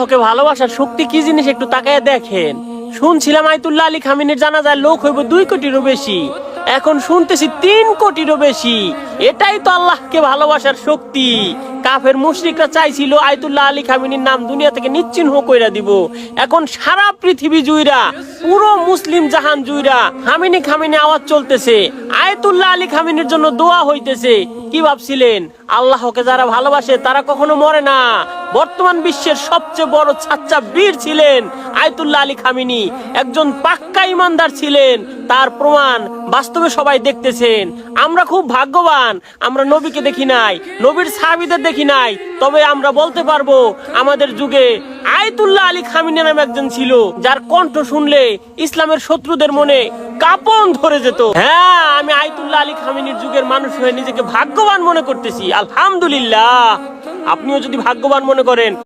আল্লাহকে ভালোবাসার শক্তি কি জিনিস একটু তাকায় দেখেন। শুনছিলাম আয়াতুল্লাহ আলী খামেনির জানাজায় লোক হইব 2 কোটিরও বেশি, এখন শুনতেছি 3 কোটিরও বেশি। এটাই তো আল্লাহকে ভালোবাসার শক্তি। কাফের মুশরিকরা চাইছিল আয়াতুল্লাহ আলী খামেনির নাম দুনিয়া থেকে নিশ্চিহ্ন কইরা দিব, এখন সারা পৃথিবী জুইরা, পুরো মুসলিম জাহান জুইরা খামেনি খামেনি আওয়াজ চলতেছে, আয়াতুল্লাহ আলী খামেনির জন্য দোয়া হইতেছে। কি ভাবছিলেন আল্লাহকে যারা ভালোবাসে তারা কখনো মরে না? বর্তমান বিশ্বের সবচেয়ে বড় সাচ্চা বীর ছিলেন আয়াতুল্লাহ আলী খামেনি, একজন পাক্কা ইমানদার ছিলেন। তার প্রমাণ বাস্তবে সবাই দেখতেছেন। আমরা খুব ভাগ্যবান, আমরা নবীকে দেখি নাই, নবীর সাহাবীদের দেখি নাই, তবে আমরা বলতে পারবো আমাদের যুগে আয়াতুল্লাহ আলী খামেনি নামে একজন ছিল যার কণ্ঠ শুনলে ইসলামের শত্রুদের মনে কাঁপন ধরে যেত। হ্যাঁ, আমি আয়াতুল্লাহ আলী খামেনির যুগের মানুষ হয়ে নিজেকে ভাগ্যবান মনে করতেছি। আলহামদুলিল্লাহ। আপনিও যদি ভাগ্যবান মনে করেন